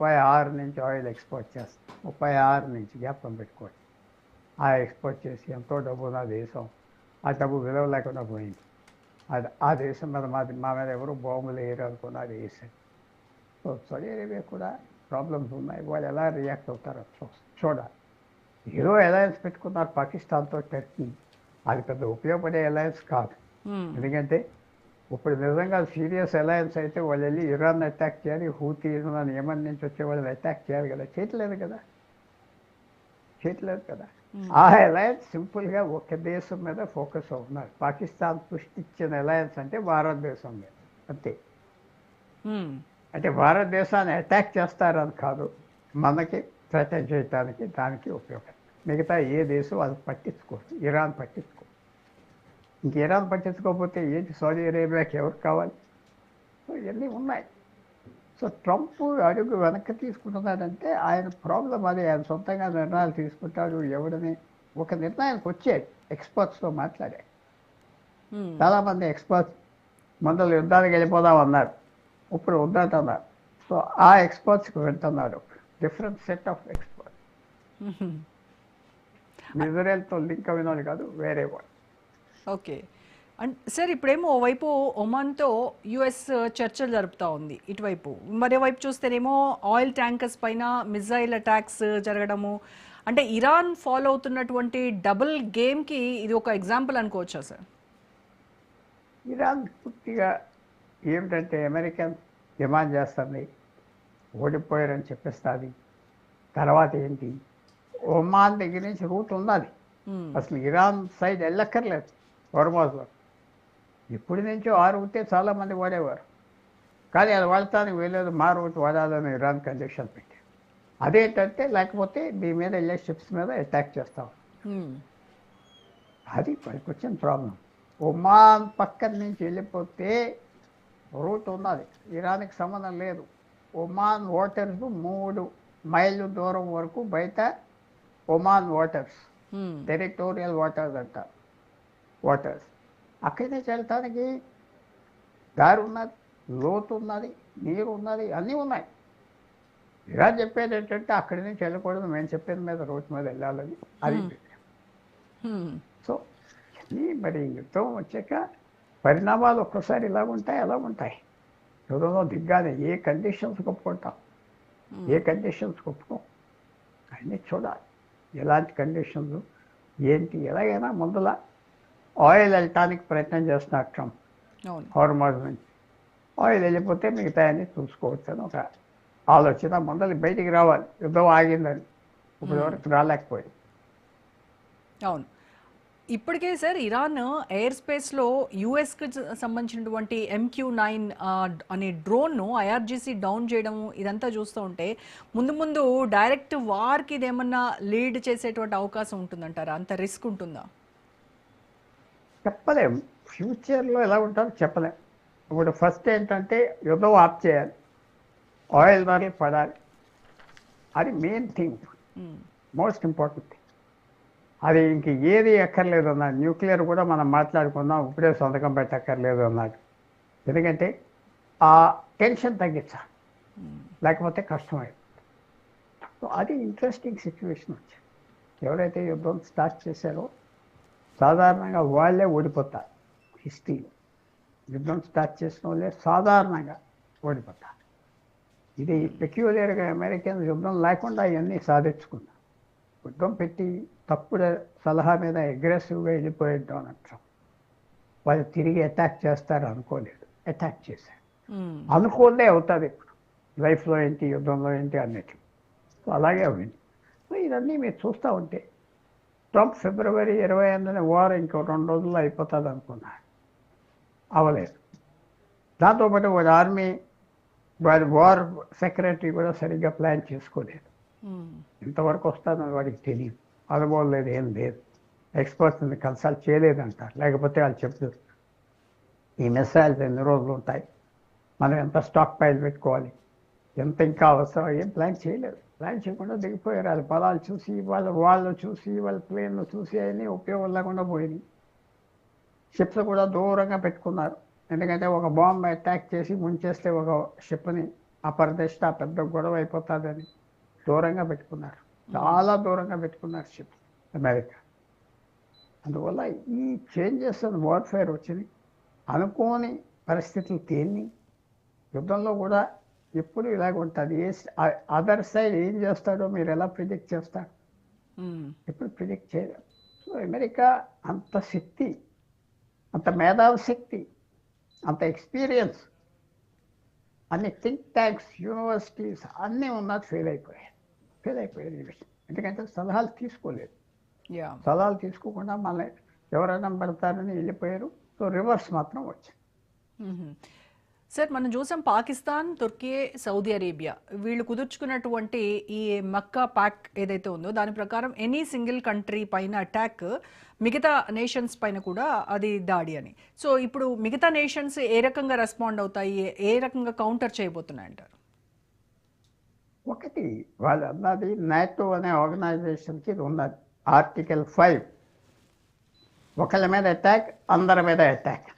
36 నుంచి oil export చేస్తాం. 36 నుంచి జ్ఞాపకం పెట్టుకోండి. ఆ ఎక్స్పోర్ట్ చేసి ఎంతో డబ్బు ఉన్న దేశం, ఆ డబ్బు విలువ లేకుండా పోయింది. అది ఆ దేశం మీద మా మీద ఎవరు బాంబులు వేయరు అనుకున్నది వేసారు. సో సౌదీ అరేబియా కూడా ప్రాబ్లమ్స్ ఉన్నాయి. వాళ్ళు ఎలా రియాక్ట్ అవుతారో చూడాలి. ఏదో అలయన్స్ పెట్టుకున్నారు పాకిస్తాన్తో, టర్కీ. అది పెద్ద ఉపయోగపడే అలయన్స్ కాదు. ఎందుకంటే ఇప్పుడు నిజంగా సీరియస్ అలయన్స్ అయితే వాళ్ళు వెళ్ళి ఇరాన్ అటాక్ చేయాలి, హూతీ యమన్ నుంచి వచ్చే వాళ్ళని అటాక్ చేయాలి కదా. చేయట్లేదు కదా. ఆ అలయన్స్ సింపుల్గా ఒక దేశం మీద ఫోకస్ అవుతున్నారు. పాకిస్తాన్ సృష్టించిన అలయన్స్ అంటే భారతదేశం మీద అంతే. అంటే భారతదేశాన్ని అటాక్ చేస్తారని కాదు, మనకి థ్రెటన్ చేయడానికి దానికి ఉపయోగం. మిగతా ఏ దేశం అది పట్టించుకోదు. ఇరాన్ పట్టించుకోదు. ఇంక ఇరాన్ పట్టించుకోకపోతే ఏంటి సౌదీ అరేబియాకి ఎవరు కావాలి? సో ఇవన్నీ ఉన్నాయి. సో ట్రంప్ అడుగు వెనక్కి తీసుకుంటున్నాడంటే ఆయన ప్రాబ్లం అది. ఆయన సొంతంగా నిర్ణయాలు తీసుకుంటాడు. ఎవరిని ఒక నిర్ణయానికి వచ్చాడు. ఎక్స్పర్ట్స్తో మాట్లాడాడు. చాలామంది ఎక్స్పర్ట్స్ ముందర యుద్ధానికి వెళ్ళిపోదాం అన్నారు, ఇప్పుడు వద్దంటున్నారు. సో ఆ ఎక్స్పర్ట్స్కి వెళ్తున్నాడు. Different set of experts. ఇజ్రాయెల్తో లింక్ అయిన కాదు, వేరే వాళ్ళు. ఓకే. అండ్ సార్ ఇప్పుడేమో ఓవైపు ఒమాన్తో యుఎస్ చర్చలు జరుపుతూ ఉంది ఇటువైపు, మరోవైపు చూస్తేనేమో ఆయిల్ ట్యాంకర్స్ పైన మిజైల్ అటాక్స్ జరగడము. అంటే ఇరాన్ ఫాలో అవుతున్నటువంటి డబుల్ గేమ్కి ఇది ఒక ఎగ్జాంపుల్ అనుకోవచ్చా సార్? ఇరాన్ పూర్తిగా ఏమిటంటే అమెరికన్ డిమాండ్ చేస్తుంది, ఓడిపోయారని చెప్పేస్తుంది. తర్వాత ఏంటి, ఒమాన్ దగ్గర నుంచి రూట్ ఉన్నది, అసలు ఇరాన్ సైడ్ వెళ్ళక్కర్లేదు. హోర్మోజ్లో ఇప్పటి నుంచో ఆ రూటే చాలామంది వాడేవారు, కానీ అది వాడటానికి వీలేదు. మా రూట్ వాడాలని ఇరాన్ కండిషన్ పెట్టి, అదేంటంటే లేకపోతే మీ మీద వెళ్ళే షిప్స్ మీద అటాక్ చేస్తాం. అది మనకు వచ్చిన ప్రాబ్లం. ఒమాన్ పక్కన నుంచి వెళ్ళిపోతే రూట్ ఉన్నది, ఇరాన్కి సంబంధం లేదు. ఒమాన్ వాటర్స్ 3 మైళ్ళు దూరం వరకు బయట ఒమాన్ వాటర్స్, టెరిటోరియల్ వాటర్స్ అంటారు. వాటర్స్ అక్కడి నుంచి వెళ్ళటానికి దారి ఉన్నది, లోతు ఉన్నది, నీరు ఉన్నది, అన్నీ ఉన్నాయి. ఇరాన్ చెప్పేది ఏంటంటే అక్కడి నుంచి వెళ్ళకూడదు, మేము చెప్పేది మీద రోడ్డు మీద వెళ్ళాలని. అది సో మరి యుద్ధం వచ్చాక పరిణామాలు ఒక్కసారి ఇలా ఉంటాయి, అలా ఉంటాయి. యుద్ధంలో దిగ్గానే ఏ కండిషన్స్ ఒప్పుకుంటాం, ఏ కండిషన్స్ ఒప్పుకోం, అన్నీ చూడాలి. ఎలాంటి కండిషన్స్ ఏంటి. ఎలాగైనా ముందల ఆయిల్ వెళ్ళటానికి ప్రయత్నం చేస్తున్నారు ట్రంప్. హార్మోజ్ నుంచి ఆయిల్ వెళ్ళిపోతే మిగతా అన్ని చూసుకోవచ్చు అని ఒక ఆలోచన. ముందర బయటికి రావాలి, యుద్ధం ఆగిందని. ఇప్పుడు వరకు రాలేకపోయింది. అవును. ఇప్పటికే సార్ ఇరాన్ ఎయిర్ స్పేస్లో యుఎస్కి సంబంధించినటువంటి MQ-9 అనే డ్రోన్ను IRGC డౌన్ చేయడం ఇదంతా చూస్తూ ఉంటే ముందు ముందు డైరెక్ట్ వార్కి ఇదేమన్నా లీడ్ చేసేటువంటి అవకాశం ఉంటుందంటారా? అంత రిస్క్ ఉంటుందా? చెప్పలేము, ఫ్యూచర్లో ఎలా ఉంటారో చెప్పలేము. ఇప్పుడు ఫస్ట్ ఏంటంటే యుద్ధం ఆఫ్ చేయాలి, ఆయిల్ ధరలు పడాలి. అది main thing, most important thing. అది ఇంక ఏది ఎక్కర్లేదు అన్నాడు. న్యూక్లియర్ కూడా మనం మాట్లాడుకుందాం, ఇప్పుడే సంతకం పెట్టక్కర్లేదు అన్నాడు. ఎందుకంటే ఆ టెన్షన్ తగ్గించాలి, లేకపోతే కష్టమైంది. సో అది ఇంట్రెస్టింగ్ సిచ్యువేషన్ వచ్చింది. ఎవరైతే యుద్ధం స్టార్ట్ చేశారో సాధారణంగా వాళ్ళే ఓడిపోతారు. హిస్టరీలో యుద్ధం స్టార్ట్ చేసిన వాళ్ళే సాధారణంగా ఓడిపోతారు. ఇది పెక్యులర్గా అమెరికన్ యుద్ధం లేకుండా ఇవన్నీ సాధించుకున్నారు. యుద్ధం పెట్టి తప్పుడు సలహా మీద అగ్రెసివ్గా వెళ్ళిపోయాడు డొనాల్డ్ ట్రంప్. వాళ్ళు తిరిగి అటాక్ చేస్తారు అనుకోలేదు, అటాక్ చేశారు. అనుకోలే అవుతుంది ఇప్పుడు లైఫ్లో ఏంటి, యుద్ధంలో ఏంటి అన్నిటి. సో అలాగే అయింది. సో ఇవన్నీ మీరు చూస్తూ ఉంటే ట్రంప్ ఫిబ్రవరి 28న వార్ ఇంకో 2 రోజుల్లో అయిపోతుంది అనుకున్నారు, అవ్వలేదు. దాంతోపాటు వాడి ఆర్మీ, వాడి వార్ సెక్రటరీ కూడా సరిగ్గా ప్లాన్ చేసుకోలేదు. ఇంతవరకు వస్తుందని వాడికి తెలియదు, అనుభవం లేదు, ఏం లేదు. ఎక్స్పర్ట్స్ని కన్సల్ట్ చేయలేదంటారు. లేకపోతే వాళ్ళు చెప్తారు ఈ మిసైల్స్ ఎన్ని రోజులు ఉంటాయి, మనం ఎంత స్టాక్ పైల్ పెట్టుకోవాలి, ఎంత ఇంకా అవసరం, ఏం ప్లాన్ చేయలేదు. ప్లాన్ చేయకుండా దిగిపోయారు. వాళ్ళ పొలాలు చూసి, వాళ్ళు చూసి, వాళ్ళ ప్లేన్లు చూసి అవన్నీ ఉపయోగం లేకుండా పోయినాయి. షిప్స్ కూడా దూరంగా పెట్టుకున్నారు. ఎందుకంటే ఒక బాంబ్ అటాక్ చేసి ముంచేస్తే ఒక షిప్ని అపరదిష్ట పెద్ద గొడవ అయిపోతుందని దూరంగా పెట్టుకున్నారు, చాలా దూరంగా పెట్టుకున్నారు షిప్ అమెరికా. అందువల్ల ఈ చేంజెస్ అండ్ వార్ఫేర్ వచ్చినాయి, అనుకోని పరిస్థితులు తేలిని. యుద్ధంలో కూడా ఎప్పుడు ఇలాగ ఉంటుంది, అదర్ సైడ్ ఏం చేస్తాడో మీరు ఎలా ప్రిడిక్ట్ చేస్తారు, ఎప్పుడు ప్రిడిక్ట్ చేయలేరు. సో అమెరికా అంత శక్తి, అంత మేధావి శక్తి, అంత ఎక్స్పీరియన్స్, అన్ని థింక్ ట్యాంక్స్, యూనివర్సిటీస్ అన్నీ ఉన్నది ఫెయిల్ అయిపోయారు ఈ విషయం. ఎందుకంటే సలహాలు తీసుకోలేదు, సలహాలు తీసుకోకుండా మళ్ళీ ఎవరైనా పెడతారని వెళ్ళిపోయారు. సో రివర్స్ మాత్రం వచ్చింది. సార్ మనం చూసాం పాకిస్తాన్, తుర్కీ, సౌదీ అరేబియా వీళ్ళు కుదుర్చుకున్నటువంటి ఈ మక్కా ప్యాక్ ఏదైతే ఉందో దాని ప్రకారం ఎనీ సింగిల్ కంట్రీ పైన అటాక్ మిగతా నేషన్స్ పైన కూడా అది దాడి అని. సో ఇప్పుడు మిగతా నేషన్స్ ఏ రకంగా రెస్పాండ్ అవుతాయి, ఏ రకంగా కౌంటర్ చేయబోతున్నాయంటారు? ఒకటి వాళ్ళు అన్నది నాటో అనే ఆర్గనైజేషన్కి ఇది ఉన్నది, ఆర్టికల్ 5, ఒకళ్ళ మీద అటాక్ అందరి మీద అటాక్.